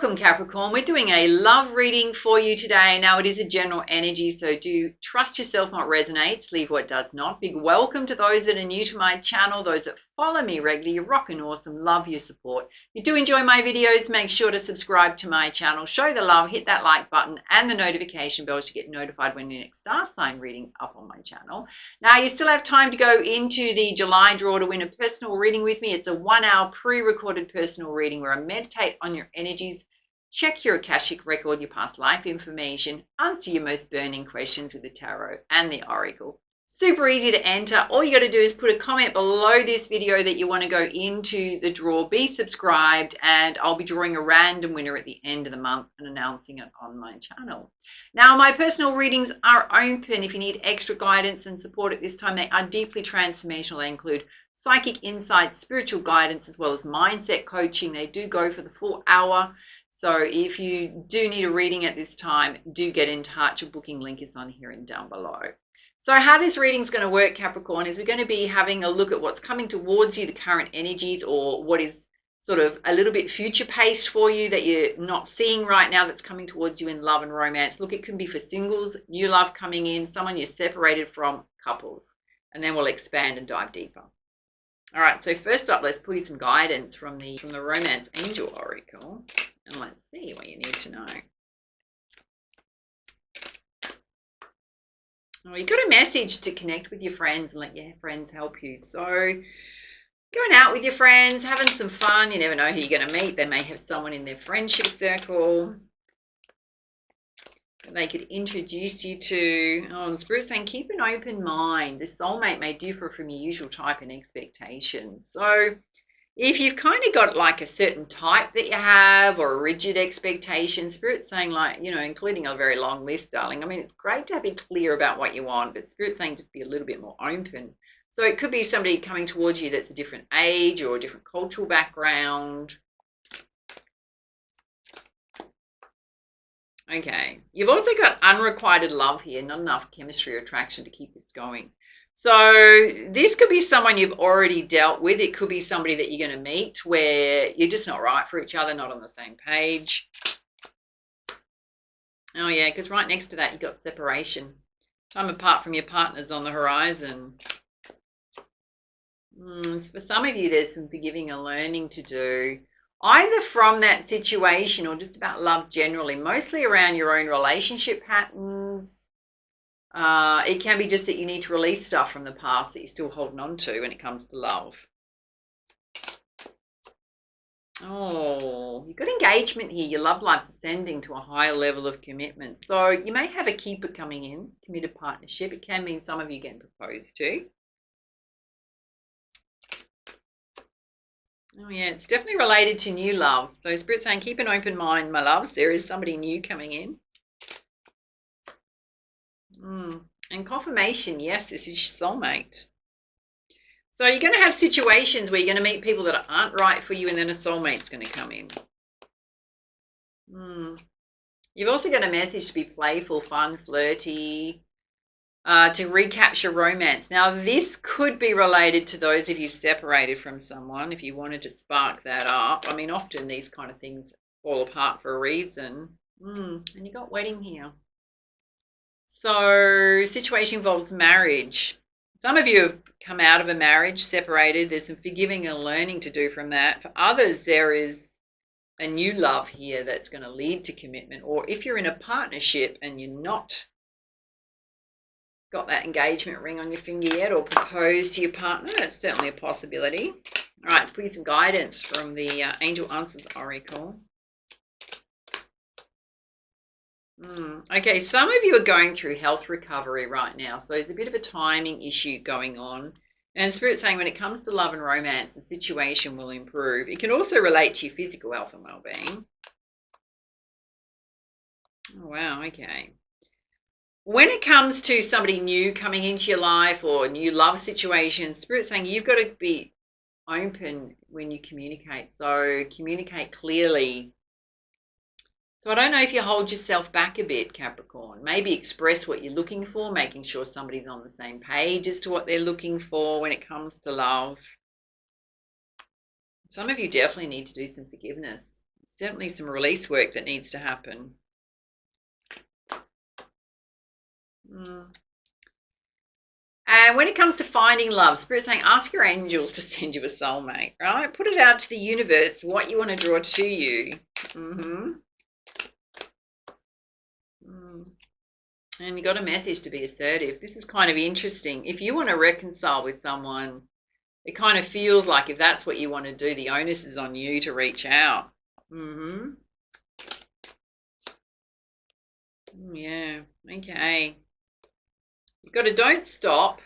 Welcome, Capricorn. We're doing a love reading for you today. Now, it is a general energy, so do trust yourself what resonates, leave what does not. Big welcome to those that are new to my channel, those that follow me regularly. You're rocking awesome. Love your support. If you do enjoy my videos, make sure to subscribe to my channel, show the love, hit that like button and the notification bell to get notified when the next star sign reading's up on my channel. Now, you still have time to go into the July draw to win a personal reading with me. It's a 1-hour pre-recorded personal reading where I meditate on your energies, check your Akashic record, your past life information, answer your most burning questions with the tarot and the oracle. Super easy to enter. All you got to do is put a comment below this video that you want to go into the draw, be subscribed, and I'll be drawing a random winner at the end of the month and announcing it on my channel. Now, my personal readings are open. If you need extra guidance and support at this time, they are deeply transformational. They include psychic insights, spiritual guidance, as well as mindset coaching. They do go for the full hour. So if you do need a reading at this time, do get in touch. A booking link is on here and down below. So how this reading is going to work, Capricorn, is we're going to be having a look at what's coming towards you, the current energies, or what is sort of a little bit future paced for you that you're not seeing right now that's coming towards you in love and romance. Look, it can be for singles, new love coming in, someone you're separated from, couples. And then we'll expand and dive deeper. All right, so first up, let's pull you some guidance from the Romance Angel Oracle. And let's see what you need to know. Oh, you've got a message to connect with your friends and let your friends help you. So going out with your friends, having some fun. You never know who you're going to meet. They may have someone in their friendship circle that they could introduce you to. Oh, the Spirit's saying keep an open mind. The soulmate may differ from your usual type and expectations. So if you've kind of got like a certain type that you have or a rigid expectation, Spirit's saying, like, you know, including a very long list, darling. I mean, it's great to be clear about what you want, but Spirit's saying just be a little bit more open. So it could be somebody coming towards you that's a different age or a different cultural background. Okay. You've also got unrequited love here, not enough chemistry or attraction to keep this going. So this could be someone you've already dealt with. It could be somebody that you're going to meet where you're just not right for each other, not on the same page. Oh, yeah, because right next to that, you've got separation. Time apart from your partner's on the horizon. For some of you, there's some forgiving and learning to do, either from that situation or just about love generally, mostly around your own relationship patterns. It can be just that you need to release stuff from the past that you're still holding on to when it comes to love. Oh, you've got engagement here. Your love life's ascending to a higher level of commitment. So you may have a keeper coming in, committed partnership. It can mean some of you getting proposed to. Oh, yeah, it's definitely related to new love. So Spirit's saying keep an open mind, my loves. There is somebody new coming in. And confirmation, yes, this is your soulmate. So you're going to have situations where you're going to meet people that aren't right for you, and then a soulmate's going to come in. You've also got a message to be playful, fun, flirty, to recapture romance. Now, this could be related to those of you separated from someone, if you wanted to spark that up. I mean, often these kind of things fall apart for a reason. And you got wedding here. So situation involves marriage. Some of you have come out of a marriage, separated. There's some forgiving and learning to do from that. For others, there is a new love here that's going to lead to commitment. Or if you're in a partnership and you're not got that engagement ring on your finger yet or proposed to your partner, it's certainly a possibility. All right, let's put you some guidance from the Angel Answers Oracle. Okay, some of you are going through health recovery right now, so there's a bit of a timing issue going on. And Spirit's saying when it comes to love and romance, the situation will improve. It can also relate to your physical health and well-being. Oh, wow, okay. When it comes to somebody new coming into your life or new love situations, Spirit's saying you've got to be open when you communicate. So communicate clearly. So I don't know if you hold yourself back a bit, Capricorn. Maybe express what you're looking for, making sure somebody's on the same page as to what they're looking for when it comes to love. Some of you definitely need to do some forgiveness. Certainly some release work that needs to happen. And when it comes to finding love, Spirit's saying, ask your angels to send you a soulmate, right? Put it out to the universe, what you want to draw to you. And you got a message to be assertive. This is kind of interesting. If you want to reconcile with someone, it kind of feels like if that's what you want to do, the onus is on you to reach out. Yeah, okay. You've got a don't stop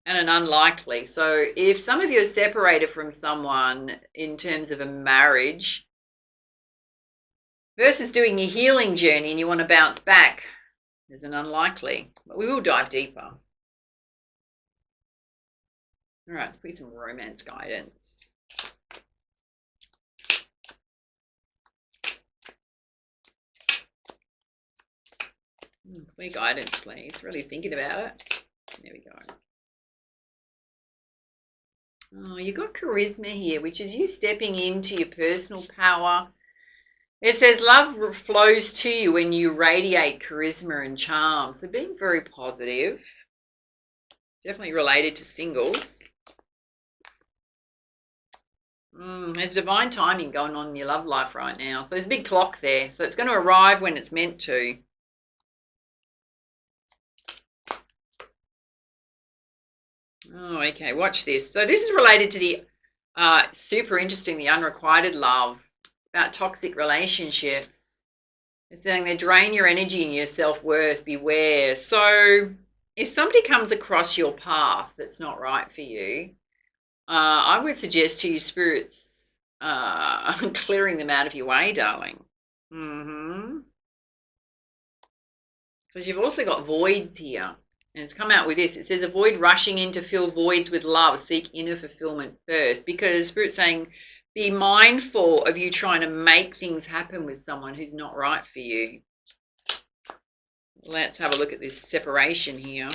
and an unlikely. So if some of you are separated from someone in terms of a marriage versus doing your healing journey and you want to bounce back, there's an unlikely. But we will dive deeper. All right, let's put some romance guidance. Clear guidance, please. Really thinking about it. There we go. Oh, you got charisma here, which is you stepping into your personal power. It says love flows to you when you radiate charisma and charm. So being very positive. Definitely related to singles. There's divine timing going on in your love life right now. So there's a big clock there. So it's going to arrive when it's meant to. Oh, okay. Watch this. So this is related to the super interesting, the unrequited love, about toxic relationships. It's saying they drain your energy and your self-worth. Beware. So if somebody comes across your path that's not right for you, I would suggest to you, spirits, clearing them out of your way, darling. Because you've also got voids here. And it's come out with this. It says, avoid rushing in to fill voids with love. Seek inner fulfillment first. Because Spirit's saying, be mindful of you trying to make things happen with someone who's not right for you. Let's have a look at this separation here.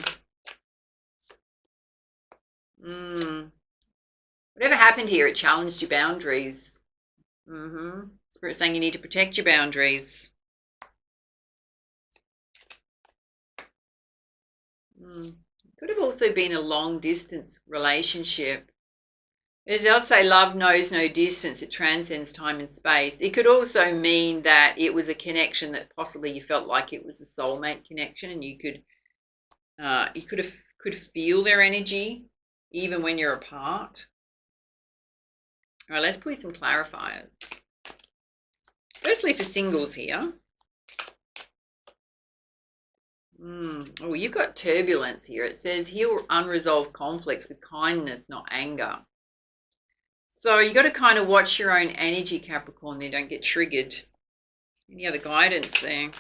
Whatever happened here, it challenged your boundaries. Spirit's saying you need to protect your boundaries. Could have also been a long distance relationship. As I'll say, love knows no distance. It transcends time and space. It could also mean that it was a connection that possibly you felt like it was a soulmate connection, and you could feel their energy even when you're apart. All right, let's put some clarifiers. Firstly, for singles here. Oh, you've got turbulence here. It says heal unresolved conflicts with kindness, not anger. So you got to kind of watch your own energy, Capricorn. They don't get triggered. Any other guidance there?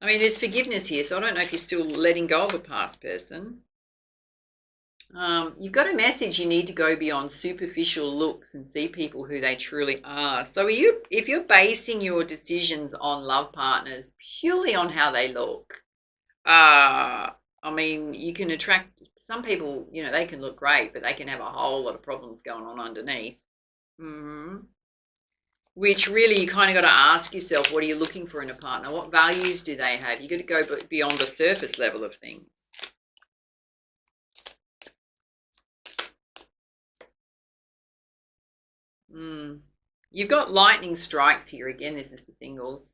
I mean, there's forgiveness here, so I don't know if you're still letting go of a past person. You've got a message. You need to go beyond superficial looks and see people who they truly are. So if you're basing your decisions on love partners purely on how they look, I mean, you can attract some people, you know, they can look great, but they can have a whole lot of problems going on underneath. Which really you kind of got to ask yourself, what are you looking for in a partner? What values do they have? You got to go beyond the surface level of things. You've got lightning strikes here. Again, this is for singles.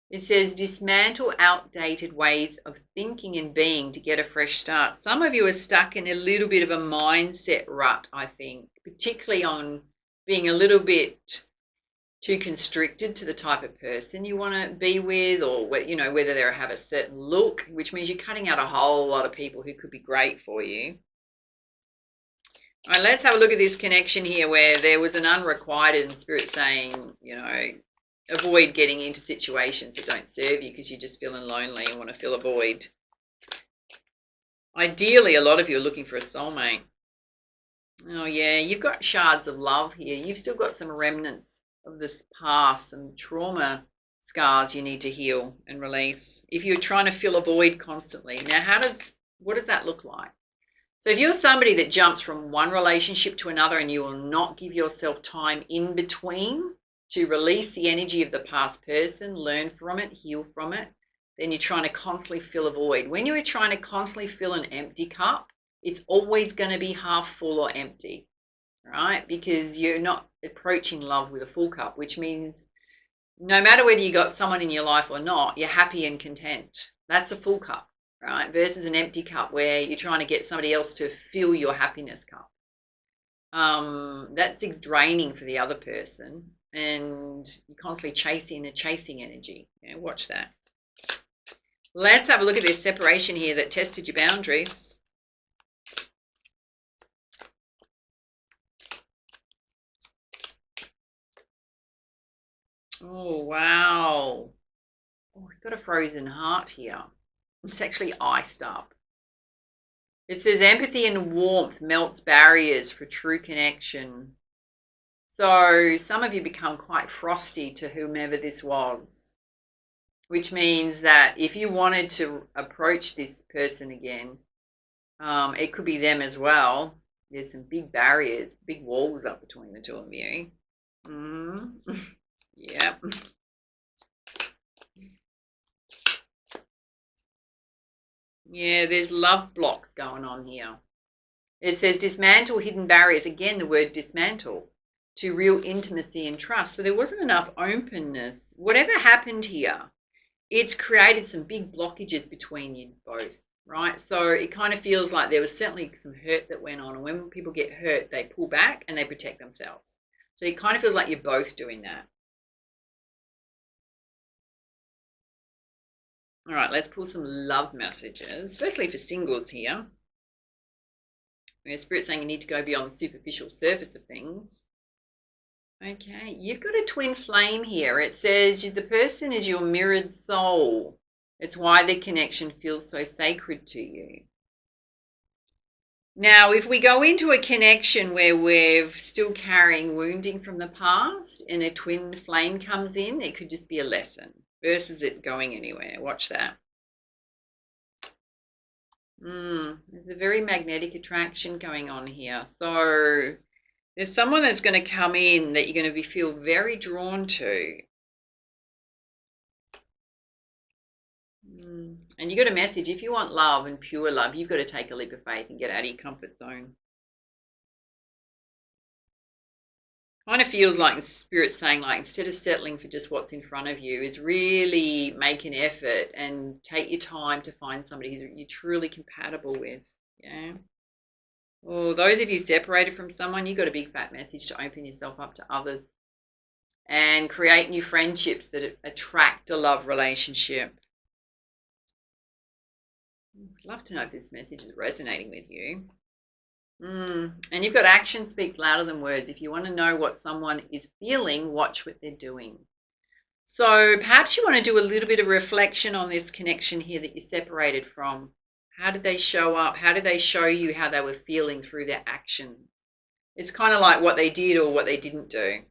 It says dismantle outdated ways of thinking and being to get a fresh start. Some of you are stuck in a little bit of a mindset rut, I think, particularly on being a little bit too constricted to the type of person you want to be with, or, you know, whether they have a certain look, which means you're cutting out a whole lot of people who could be great for you. All right, let's have a look at this connection here where there was an unrequited, and Spirit saying, you know, avoid getting into situations that don't serve you because you're just feeling lonely and want to fill a void. Ideally, a lot of you are looking for a soulmate. Oh, yeah, you've got shards of love here. You've still got some remnants of this past, some trauma scars you need to heal and release. If you're trying to fill a void constantly. Now, what does that look like? So if you're somebody that jumps from one relationship to another and you will not give yourself time in between, to release the energy of the past person, learn from it, heal from it, then you're trying to constantly fill a void. When you're trying to constantly fill an empty cup, it's always going to be half full or empty, right? Because you're not approaching love with a full cup, which means no matter whether you got someone in your life or not, you're happy and content. That's a full cup, right? Versus an empty cup where you're trying to get somebody else to fill your happiness cup. That's draining for the other person, and you're constantly chasing energy. Watch that. Let's have a look at this separation here that tested your boundaries. Oh, wow. Oh, we've got a frozen heart here. It's actually iced up. It says empathy and warmth melts barriers for true connection. So some of you become quite frosty to whomever this was, which means that if you wanted to approach this person again, it could be them as well. There's some big barriers, big walls up between the two of you. Yep. Yeah, there's love blocks going on here. It says dismantle hidden barriers. Again, the word dismantle, to real intimacy and trust. So there wasn't enough openness. Whatever happened here, it's created some big blockages between you both, right? So it kind of feels like there was certainly some hurt that went on. And when people get hurt, they pull back and they protect themselves. So it kind of feels like you're both doing that. All right, let's pull some love messages, especially for singles here. Spirit's saying you need to go beyond the superficial surface of things. Okay, you've got a twin flame here. It says the person is your mirrored soul. It's why the connection feels so sacred to you. Now, if we go into a connection where we're still carrying wounding from the past and a twin flame comes in, it could just be a lesson versus it going anywhere. Watch that. There's a very magnetic attraction going on here. So there's someone that's going to come in that you're going to feel very drawn to. And you got a message. If you want love and pure love, you've got to take a leap of faith and get out of your comfort zone. Kind of feels like Spirit's saying, like, instead of settling for just what's in front of you, is really make an effort and take your time to find somebody who you're truly compatible with. Yeah. Well, those of you separated from someone, you got a big fat message to open yourself up to others and create new friendships that attract a love relationship. I'd love to know if this message is resonating with you. And you've got actions speak louder than words. If you want to know what someone is feeling, watch what they're doing. So perhaps you want to do a little bit of reflection on this connection here that you're separated from. How did they show up? How did they show you how they were feeling through their action? It's kind of like what they did or what they didn't do.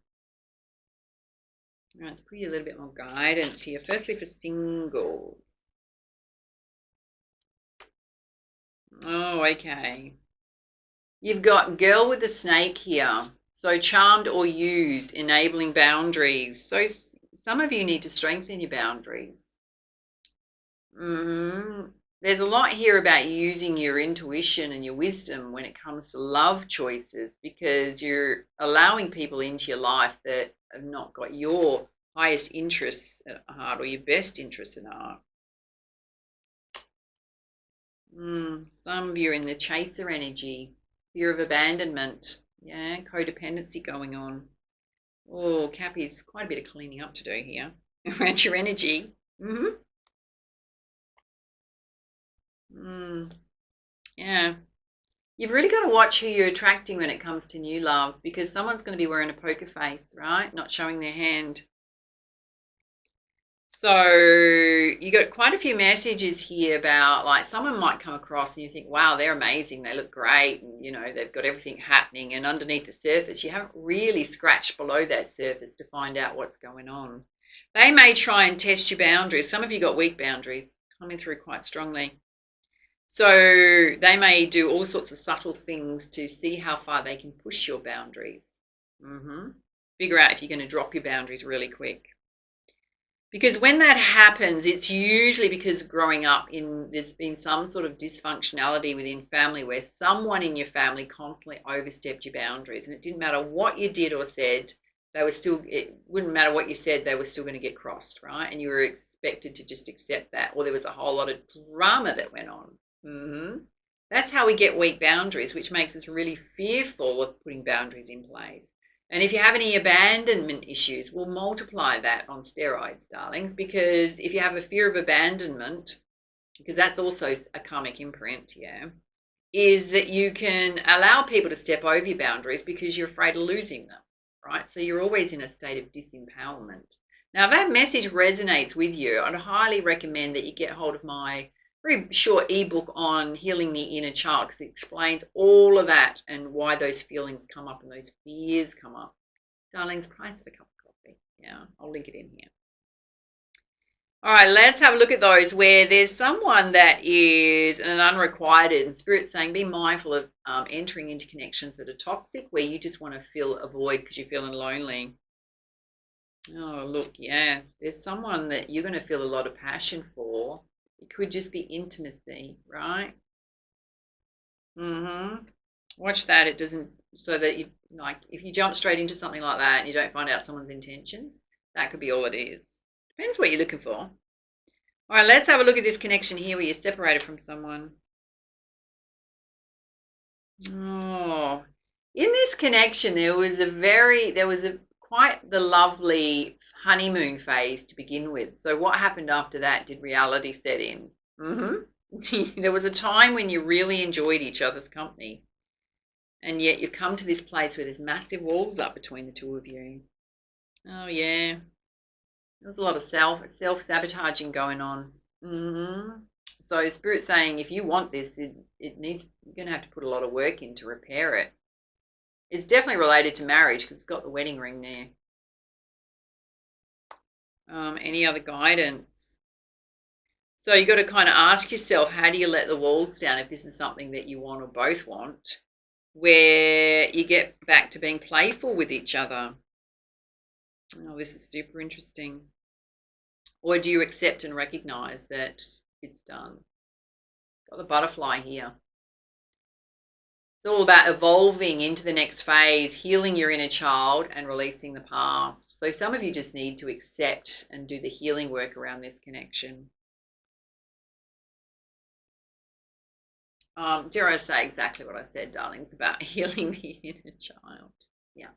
All right, let's put you a little bit more guidance here. Firstly, for singles. Oh, okay. You've got girl with the snake here. So charmed or used, enabling boundaries. So some of you need to strengthen your boundaries. There's a lot here about using your intuition and your wisdom when it comes to love choices, because you're allowing people into your life that have not got your highest interests at heart or your best interests at heart. Some of you are in the chaser energy, fear of abandonment, yeah, codependency going on. Oh, Cappy's quite a bit of cleaning up to do here around your energy. Yeah. You've really got to watch who you're attracting when it comes to new love, because someone's going to be wearing a poker face, right? Not showing their hand. So you got quite a few messages here about, like, someone might come across and you think, wow, they're amazing. They look great. And, you know, they've got everything happening. And underneath the surface, you haven't really scratched below that surface to find out what's going on. They may try and test your boundaries. Some of you got weak boundaries coming through quite strongly. So they may do all sorts of subtle things to see how far they can push your boundaries. Figure out if you're going to drop your boundaries really quick. Because when that happens, it's usually because growing up there's been some sort of dysfunctionality within family where someone in your family constantly overstepped your boundaries, and it didn't matter what you did or said, it wouldn't matter what you said, they were still going to get crossed, right? And you were expected to just accept that, or there was a whole lot of drama that went on. That's how we get weak boundaries, which makes us really fearful of putting boundaries in place. And if you have any abandonment issues, we'll multiply that on steroids, darlings, because if you have a fear of abandonment, because that's also a karmic imprint, is that you can allow people to step over your boundaries because you're afraid of losing them, right? So you're always in a state of disempowerment. Now, if that message resonates with you, I'd highly recommend that you get hold of my very short ebook on healing the inner child, because it explains all of that and why those feelings come up and those fears come up. Darlings, price of a cup of coffee. Yeah, I'll link it in here. All right, let's have a look at those where there's someone that is an unrequited, and Spirit's saying be mindful of entering into connections that are toxic, where you just want to fill a void because you're feeling lonely. Oh, look, yeah, there's someone that you're going to feel a lot of passion for. It could just be intimacy, right? Watch that. It doesn't, so that you, like, if you jump straight into something like that and you don't find out someone's intentions, that could be all it is. Depends what you're looking for. All right, let's have a look at this connection here where you're separated from someone. Oh, in this connection, there was quite the lovely honeymoon phase to begin with. So what happened after that? Did reality set in? There was a time when you really enjoyed each other's company, and yet you've come to this place where there's massive walls up between the two of you. Oh yeah, there's a lot of self-sabotaging going on. So Spirit's saying if you want this, you're going to have to put a lot of work in to repair it. It's definitely related to marriage because it's got the wedding ring there. Any other guidance? So you got to kind of ask yourself, how do you let the walls down if this is something that you want or both want, where you get back to being playful with each other? Oh, this is super interesting. Or do you accept and recognize that it's done? Got the butterfly here. It's all about evolving into the next phase, healing your inner child and releasing the past. So some of you just need to accept and do the healing work around this connection. Dare I say exactly what I said, darling? It's about healing the inner child. Yeah.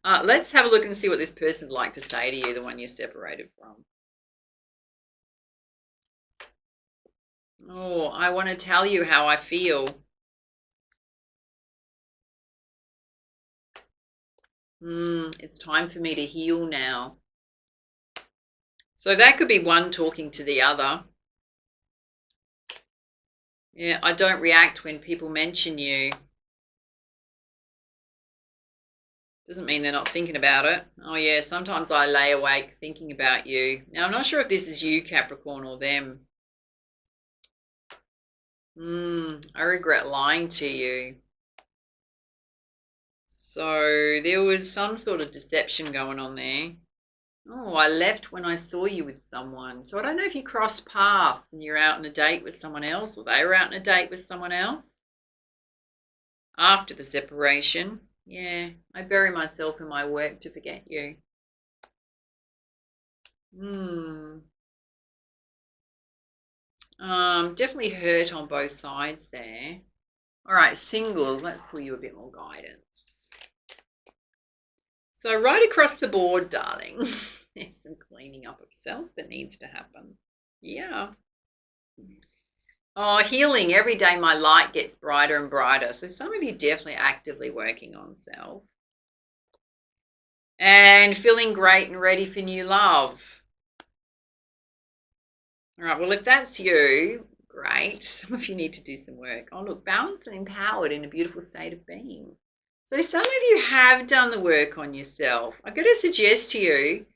Let's have a look and see what this person would like to say to you, the one you're separated from. Oh, I want to tell you how I feel. It's time for me to heal now. So that could be one talking to the other. Yeah, I don't react when people mention you. Doesn't mean they're not thinking about it. Oh yeah, sometimes I lay awake thinking about you. Now, I'm not sure if this is you, Capricorn, or them. I regret lying to you. So there was some sort of deception going on there. Oh, I left when I saw you with someone. So I don't know if you crossed paths and you're out on a date with someone else, or they were out on a date with someone else after the separation. Yeah, I bury myself in my work to forget you. Definitely hurt on both sides there. All right, singles, let's pull you a bit more guidance. So right across the board, darling, there's some cleaning up of self that needs to happen. Yeah. Oh, healing. Every day my light gets brighter and brighter. So some of you definitely actively working on self. And feeling great and ready for new love. All right, well, if that's you, great. Some of you need to do some work. Oh, look, balanced and empowered in a beautiful state of being. So some of you have done the work on yourself. I've got to suggest to you,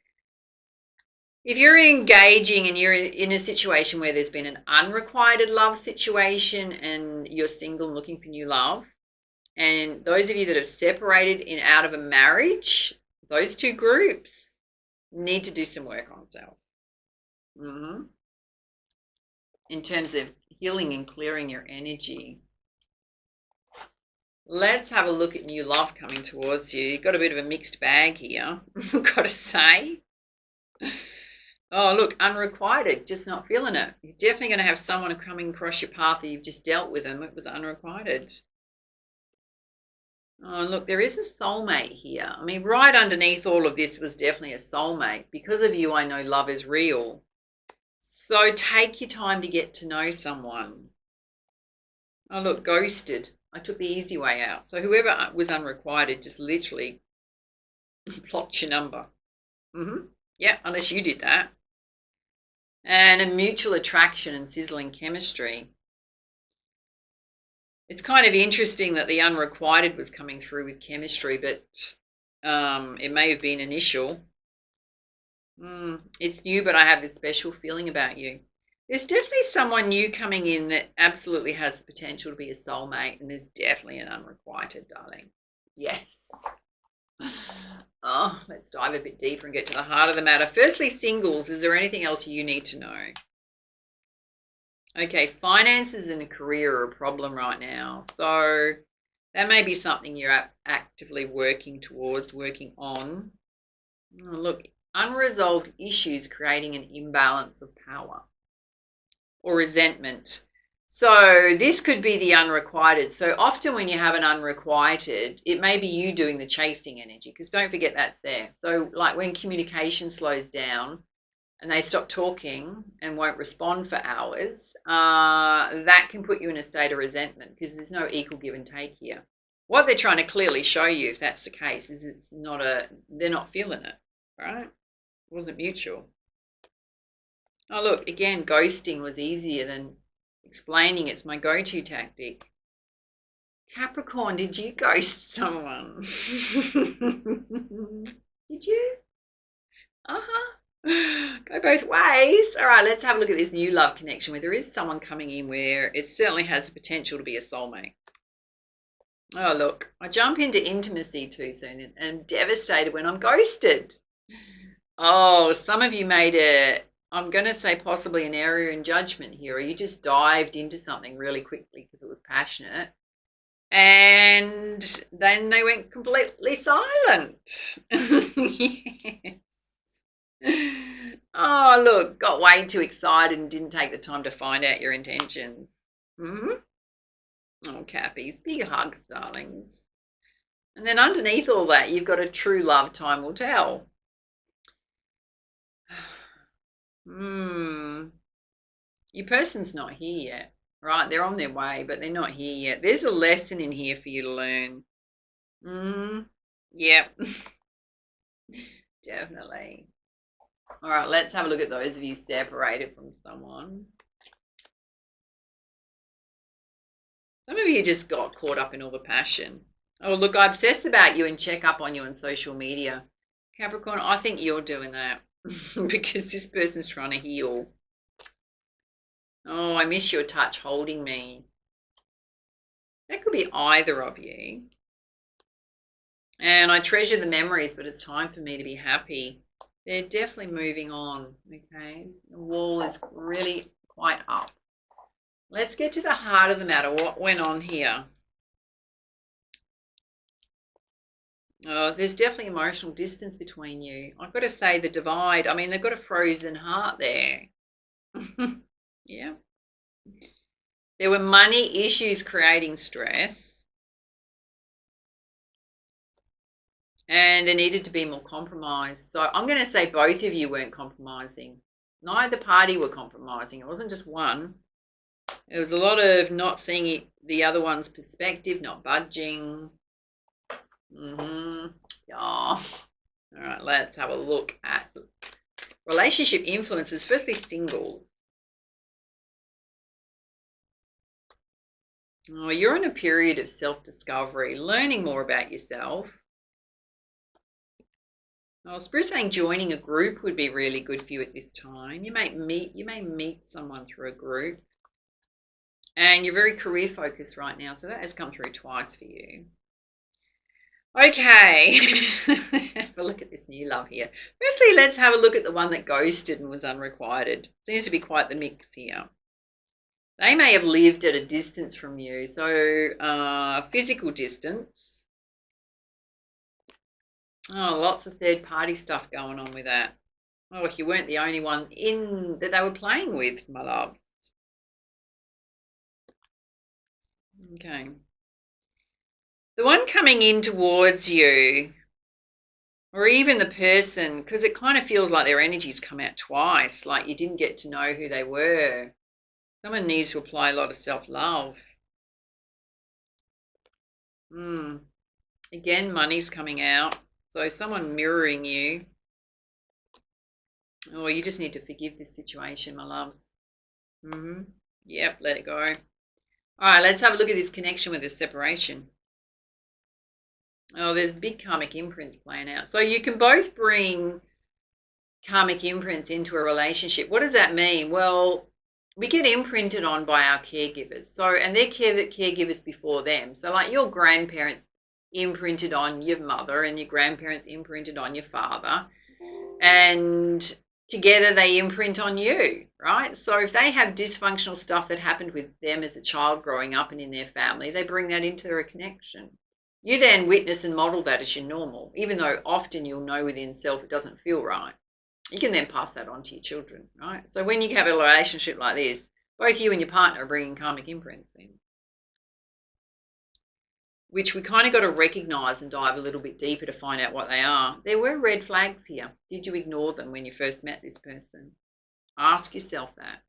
if you're engaging and you're in a situation where there's been an unrequited love situation and you're single and looking for new love, And those of you that have separated out of a marriage, those two groups need to do some work on self. In terms of healing and clearing your energy. Let's have a look at new love coming towards you. You've got a bit of a mixed bag here, I've got to say. Oh, look, unrequited, just not feeling it. You're definitely going to have someone coming across your path that you've just dealt with them. It was unrequited. Oh, look, there is a soulmate here. I mean, right underneath all of this was definitely a soulmate. Because of you, I know love is real. So take your time to get to know someone. Oh, look, ghosted. I took the easy way out. So whoever was unrequited just literally blocked your number. Yeah, unless you did that. And a mutual attraction and sizzling chemistry. It's kind of interesting that the unrequited was coming through with chemistry, but it may have been initial. It's you, but I have this special feeling about you. There's definitely someone new coming in that absolutely has the potential to be a soulmate, and there's definitely an unrequited, darling. Yes. Oh, let's dive a bit deeper and get to the heart of the matter. Firstly, singles, is there anything else you need to know? Okay, finances and a career are a problem right now. So that may be something you're actively working towards, working on. Oh, look, unresolved issues creating an imbalance of power or resentment. So this could be the unrequited. So often when you have an unrequited, it may be you doing the chasing energy, because don't forget that's there. So like when communication slows down and they stop talking and won't respond for hours, that can put you in a state of resentment because there's no equal give and take here. What they're trying to clearly show you, if that's the case, is they're not feeling it, right? It wasn't mutual. Oh, look, again, ghosting was easier than explaining. It's my go-to tactic. Capricorn, did you ghost someone? Did you? Go both ways. All right, let's have a look at this new love connection where there is someone coming in where it certainly has the potential to be a soulmate. Oh, look, I jump into intimacy too soon and I'm devastated when I'm ghosted. Oh, some of you made I'm going to say possibly an error in judgment here, or you just dived into something really quickly because it was passionate. And then they went completely silent. Yes. Oh, look, got way too excited and didn't take the time to find out your intentions. Oh, Cappies, big hugs, darlings. And then underneath all that, you've got a true love, time will tell. Your person's not here yet, right? They're on their way, but they're not here yet. There's a lesson in here for you to learn. Yep. Definitely. All right, let's have a look at those of you separated from someone. Some of you just got caught up in all the passion. Oh, look, I obsess about you and check up on you on social media. Capricorn, I think you're doing that because this person's trying to heal. Oh, I miss your touch holding me. That could be either of you. And I treasure the memories, but it's time for me to be happy. They're definitely moving on, okay? The wall is really quite up. Let's get to the heart of the matter. What went on here? Oh, there's definitely emotional distance between you. I've got to say the divide. I mean, they've got a frozen heart there. Yeah. There were money issues creating stress. And there needed to be more compromise. So I'm going to say both of you weren't compromising. Neither party were compromising. It wasn't just one. There was a lot of not seeing the other one's perspective, not budging. Yeah. All right, let's have a look at relationship influences. Firstly, single. Oh, you're in a period of self-discovery, learning more about yourself. Oh, Spirit's saying joining a group would be really good for you at this time. You may meet someone through a group. And you're very career focused right now, so that has come through twice for you. Okay, have a look at this new love here. Firstly, let's have a look at the one that ghosted and was unrequited. Seems to be quite the mix here. They may have lived at a distance from you, so physical distance. Oh, lots of third-party stuff going on with that. Oh, you weren't the only one in that they were playing with, my love. Okay. The one coming in towards you, or even the person, because it kind of feels like their energies come out twice, like you didn't get to know who they were. Someone needs to apply a lot of self-love. Again, money's coming out. So someone mirroring you. Oh, you just need to forgive this situation, my loves. Yep, let it go. All right, let's have a look at this connection with this separation. Oh, there's big karmic imprints playing out. So you can both bring karmic imprints into a relationship. What does that mean? Well, we get imprinted on by our caregivers. So, and they're caregivers before them. So like your grandparents imprinted on your mother and your grandparents imprinted on your father. And together they imprint on you, right? So if they have dysfunctional stuff that happened with them as a child growing up and in their family, they bring that into their connection. You then witness and model that as your normal, even though often you'll know within self it doesn't feel right. You can then pass that on to your children, right? So when you have a relationship like this, both you and your partner are bringing karmic imprints in, which we kind of got to recognize and dive a little bit deeper to find out what they are. There were red flags here. Did you ignore them when you first met this person? Ask yourself that.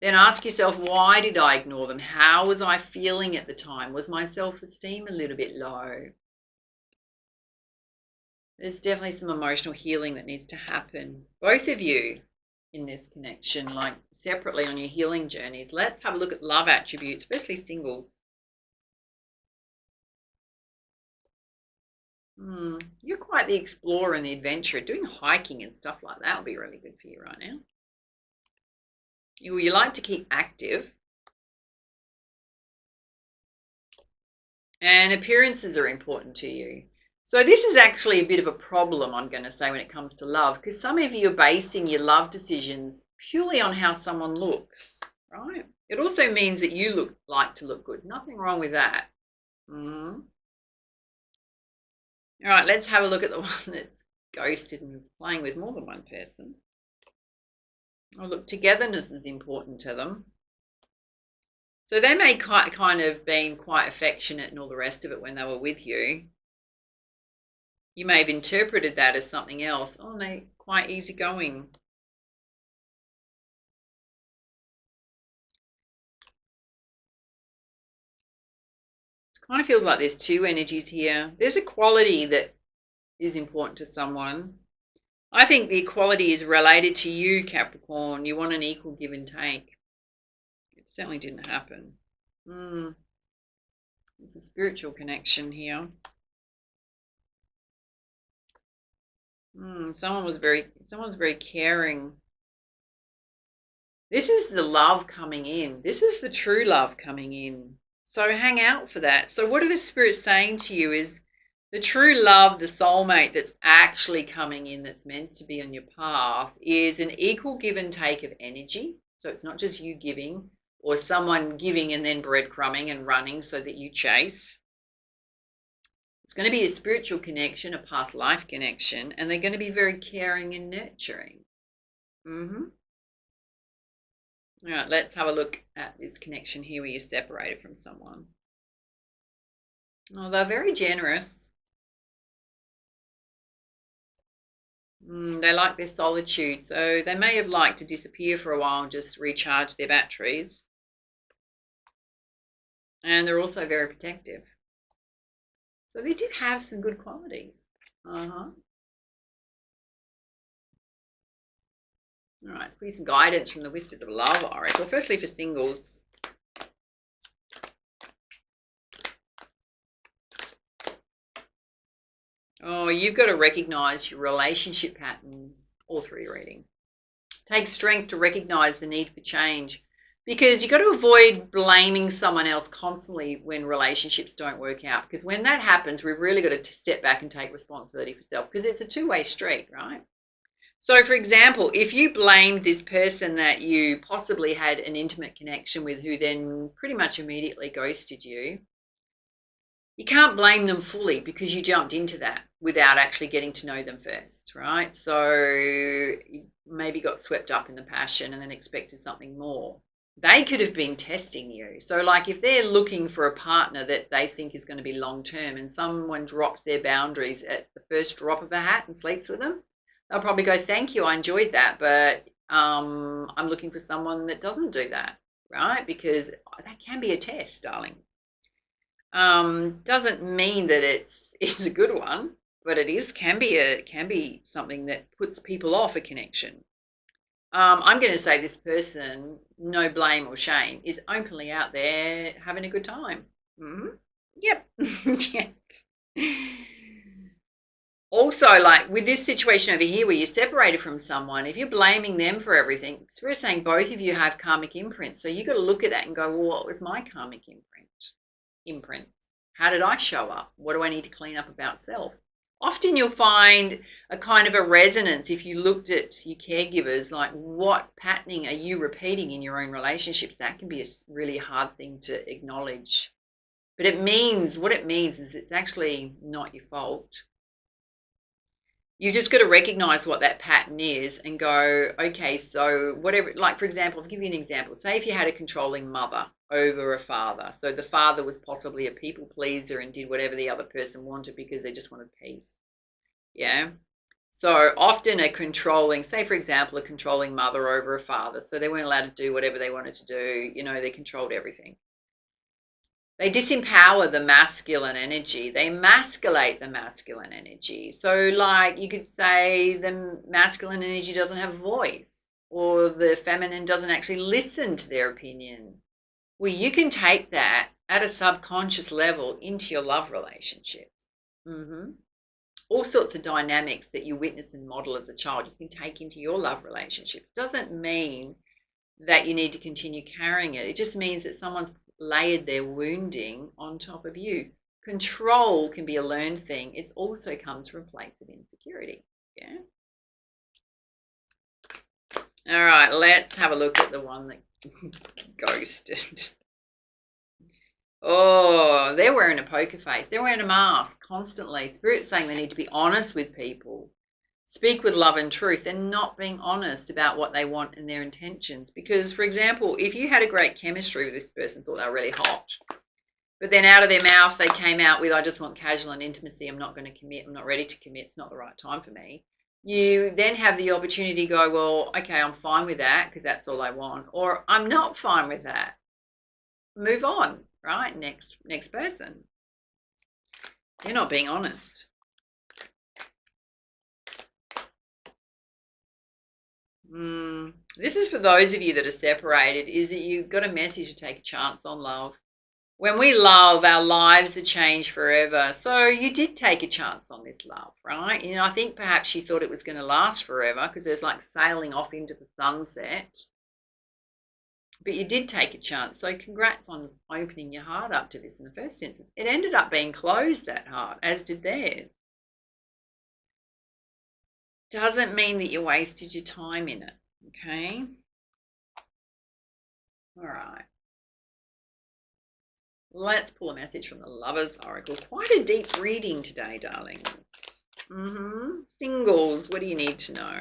Then ask yourself, why did I ignore them? How was I feeling at the time? Was my self-esteem a little bit low? There's definitely some emotional healing that needs to happen. Both of you in this connection, like separately on your healing journeys. Let's have a look at love attributes, firstly singles. You're quite the explorer and the adventurer. Doing hiking and stuff like that will be really good for you right now. You like to keep active. And appearances are important to you. So this is actually a bit of a problem, I'm going to say, when it comes to love, because some of you are basing your love decisions purely on how someone looks, right? It also means that you like to look good. Nothing wrong with that. All right, let's have a look at the one that's ghosted and is playing with more than one person. Oh, look, togetherness is important to them. So they may kind of been quite affectionate and all the rest of it when they were with you. You may have interpreted that as something else. Oh, they're quite easygoing. It kind of feels like there's two energies here. There's a quality that is important to someone. I think the equality is related to you, Capricorn. You want an equal give and take. It certainly didn't happen. There's a spiritual connection here. Someone's very caring. This is the love coming in. This is the true love coming in. So hang out for that. So what are the spirits saying to you is the true love, the soulmate that's actually coming in, that's meant to be on your path, is an equal give and take of energy. So it's not just you giving or someone giving and then breadcrumbing and running so that you chase. It's going to be a spiritual connection, a past life connection, and they're going to be very caring and nurturing. All right, let's have a look at this connection here where you're separated from someone. Oh, they're very generous. They like their solitude, so they may have liked to disappear for a while and just recharge their batteries. And they're also very protective. So they did have some good qualities. All right, let's put some guidance from the Whispers of Love Oracle. Firstly, for singles. Oh, you've got to recognize your relationship patterns all through your reading. Take strength to recognize the need for change. Because you've got to avoid blaming someone else constantly when relationships don't work out. Because when that happens, we've really got to step back and take responsibility for self, because it's a two-way street, right? So, for example, if you blamed this person that you possibly had an intimate connection with, who then pretty much immediately ghosted you, you can't blame them fully because you jumped into that without actually getting to know them first, right? So you maybe got swept up in the passion and then expected something more. They could have been testing you. So like if they're looking for a partner that they think is going to be long term and someone drops their boundaries at the first drop of a hat and sleeps with them, they'll probably go, thank you, I enjoyed that, but I'm looking for someone that doesn't do that, right? Because that can be a test, darling. Doesn't mean that it's a good one, but it can be something that puts people off a connection. I'm going to say this person, no blame or shame, is openly out there having a good time. Yep. Yes. Also, like with this situation over here where you're separated from someone, if you're blaming them for everything, because we're saying both of you have karmic imprints. So you've got to look at that and go, well, what was my karmic imprint? How did I show up? What do I need to clean up about self? Often you'll find a kind of a resonance if you looked at your caregivers, like what patterning are you repeating in your own relationships? That can be a really hard thing to acknowledge. But what it means is it's actually not your fault. You just got to recognize what that pattern is and go, okay, so whatever, like for example, I'll give you an example. Say if you had a controlling mother over a father. So the father was possibly a people pleaser and did whatever the other person wanted because they just wanted peace. Yeah. So often say for example, a controlling mother over a father. So they weren't allowed to do whatever they wanted to do. They controlled everything. They disempower the masculine energy. They emasculate the masculine energy. So like you could say the masculine energy doesn't have a voice, or the feminine doesn't actually listen to their opinion. Well, you can take that at a subconscious level into your love relationships. All sorts of dynamics that you witness and model as a child, you can take into your love relationships. Doesn't mean that you need to continue carrying it. It just means that someone's layered their wounding on top of you. Control can be a learned thing. It also comes from a place of insecurity. Yeah. All right, let's have a look at the one that ghosted. Oh, they're wearing a poker face. They're wearing a mask constantly. Spirit's saying they need to be honest with people. Speak with love and truth, and not being honest about what they want and their intentions. Because, for example, if you had a great chemistry with this person, thought they were really hot, but then out of their mouth they came out with, I just want casual and intimacy, I'm not going to commit, I'm not ready to commit, it's not the right time for me. You then have the opportunity to go, well, okay, I'm fine with that because that's all I want, or I'm not fine with that. Move on, right? Next person. You're not being honest. This is for those of you that are separated, is that you've got a message to take a chance on love. When we love, our lives are changed forever. So you did take a chance on this love, right? I think perhaps you thought it was going to last forever because there's like sailing off into the sunset. But you did take a chance. So congrats on opening your heart up to this in the first instance. It ended up being closed, that heart, as did theirs. Doesn't mean that you wasted your time in it, okay? All right. Let's pull a message from the Lover's Oracle. Quite a deep reading today, darling. Singles, what do you need to know?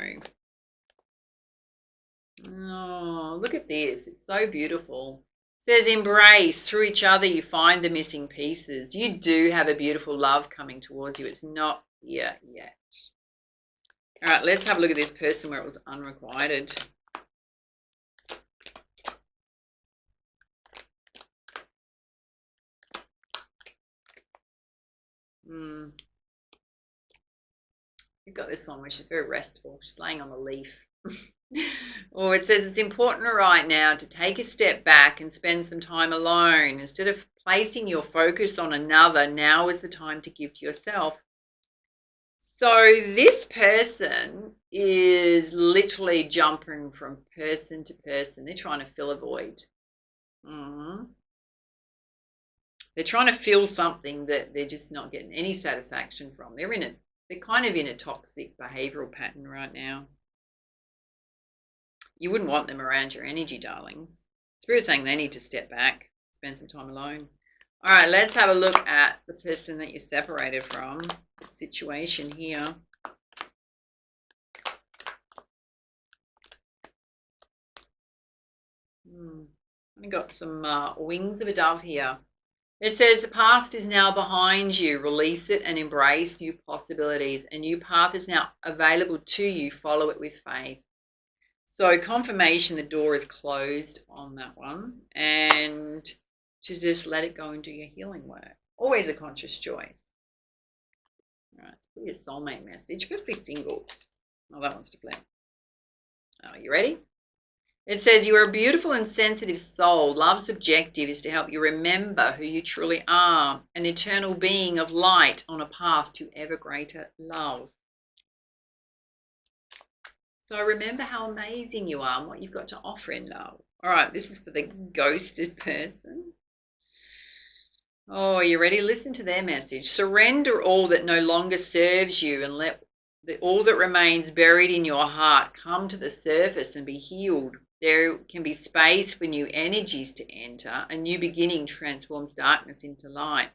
Oh, look at this. It's so beautiful. It says, embrace. Through each other, you find the missing pieces. You do have a beautiful love coming towards you. It's not here yet. All right, let's have a look at this person where it was unrequited. You've got this one where she's very restful. She's laying on the leaf. Or it says it's important right now to take a step back and spend some time alone. Instead of placing your focus on another, now is the time to give to yourself. So this person is literally jumping from person to person. They're trying to fill a void. They're trying to feel something that they're just not getting any satisfaction from. They're kind of in a toxic behavioral pattern right now. You wouldn't want them around your energy, darlings. Spirit's saying they need to step back, spend some time alone. All right, let's have a look at the person that you're separated from, the situation here. I've got some wings of a dove here. It says the past is now behind you. Release it and embrace new possibilities. A new path is now available to you. Follow it with faith. So confirmation the door is closed on that one. And to just let it go and do your healing work. Always a conscious choice. All right, let's put your soulmate message. Firstly, singles. Oh, that wants to play. Oh, you ready? It says, you are a beautiful and sensitive soul. Love's objective is to help you remember who you truly are, an eternal being of light on a path to ever greater love. So remember how amazing you are and what you've got to offer in love. All right, this is for the ghosted person. Oh, are you ready? Listen to their message. Surrender all that no longer serves you and let all that remains buried in your heart come to the surface and be healed. There can be space for new energies to enter. A new beginning transforms darkness into light.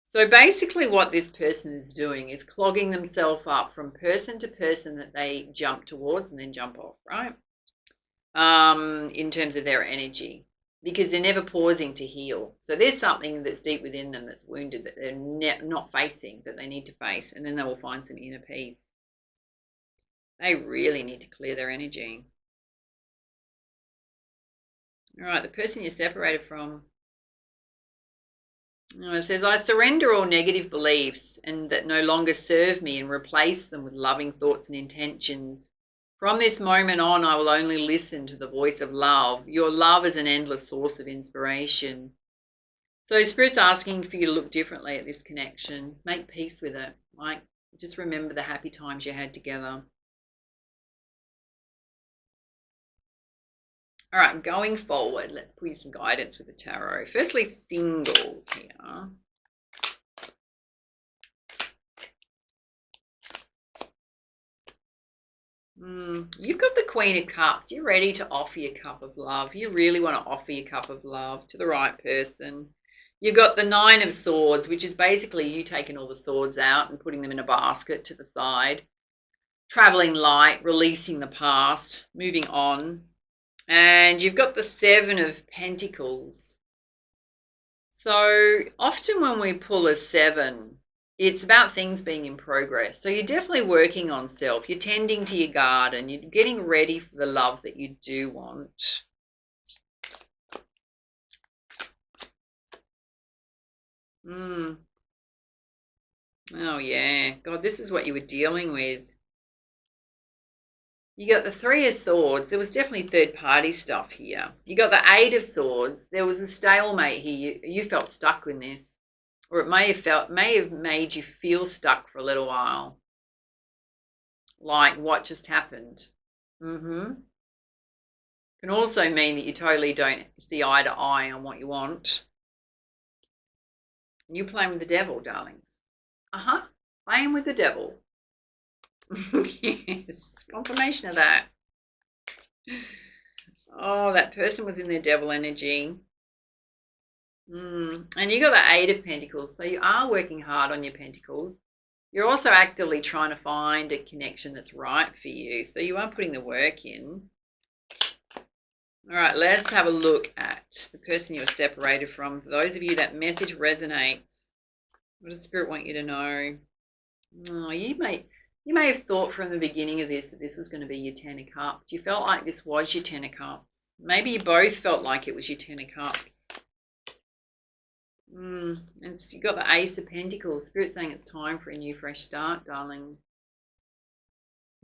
So basically what this person is doing is clogging themselves up from person to person that they jump towards and then jump off, right? In terms of their energy, because they're never pausing to heal. So there's something that's deep within them that's wounded that they're not facing, that they need to face, and then they will find some inner peace. They really need to clear their energy. All right, the person you're separated from. It says, I surrender all negative beliefs and that no longer serve me and replace them with loving thoughts and intentions. From this moment on, I will only listen to the voice of love. Your love is an endless source of inspiration. So Spirit's asking for you to look differently at this connection. Make peace with it. Like, just remember the happy times you had together. All right, going forward, let's put you some guidance with the tarot. Firstly, singles here. You've got the Queen of Cups. You're ready to offer your cup of love. You really want to offer your cup of love to the right person. You've got the Nine of Swords, which is basically you taking all the swords out and putting them in a basket to the side. Traveling light, releasing the past, moving on. And you've got the Seven of Pentacles. So often when we pull a seven, it's about things being in progress. So you're definitely working on self. You're tending to your garden. You're getting ready for the love that you do want. Oh, yeah. God, this is what you were dealing with. You got the Three of Swords. There was definitely third-party stuff here. You got the Eight of Swords. There was a stalemate here. You felt stuck in this. Or it may have made you feel stuck for a little while. Like, what just happened? Can also mean that you totally don't see eye to eye on what you want. And you're playing with the devil, darlings. Playing with the devil. Yes, confirmation of that. Oh, that person was in their devil energy. And you got the Eight of Pentacles. So you are working hard on your pentacles. You're also actively trying to find a connection that's right for you. So you are putting the work in. All right, let's have a look at the person you were separated from. For those of you that message resonates, what does Spirit want you to know? Oh, you may have thought from the beginning of this that this was going to be your Ten of Cups. You felt like this was your Ten of Cups. Maybe you both felt like it was your Ten of Cups. And you got the Ace of Pentacles. Spirit saying it's time for a new fresh start, darling.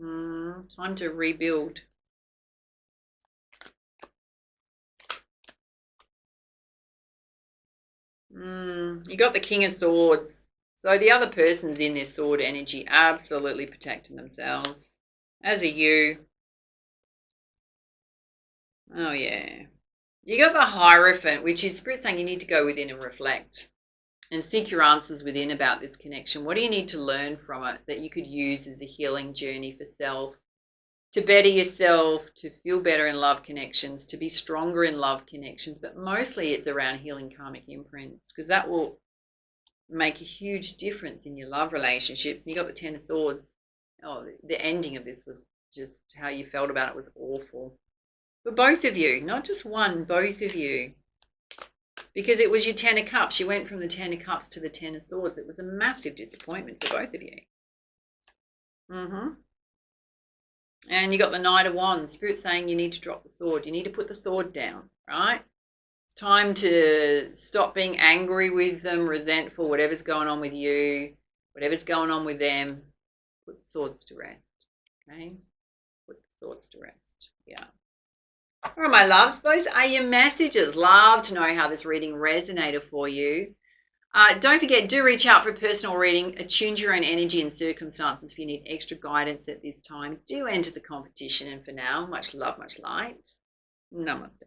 Time to rebuild. You got the King of Swords. So the other person's in their sword energy, absolutely protecting themselves. As are you. Oh, yeah. You got the Hierophant, which is Spirit saying you need to go within and reflect and seek your answers within about this connection. What do you need to learn from it that you could use as a healing journey for self, to better yourself, to feel better in love connections, to be stronger in love connections? But mostly it's around healing karmic imprints, because that will make a huge difference in your love relationships. And you got the Ten of Swords. Oh, the ending of this was just how you felt about it was awful. For both of you, not just one, both of you. Because it was your Ten of Cups. You went from the Ten of Cups to the Ten of Swords. It was a massive disappointment for both of you. And you got the Knight of Wands. Spirit saying you need to drop the sword. You need to put the sword down, right? It's time to stop being angry with them, resentful, whatever's going on with you, whatever's going on with them. Put the swords to rest, okay? Put the swords to rest, yeah. All right, my loves, those are your messages. Love to know how this reading resonated for you. Don't forget, do reach out for a personal reading. Attune to your own energy and circumstances if you need extra guidance at this time. Do enter the competition. And for now, much love, much light. Namaste.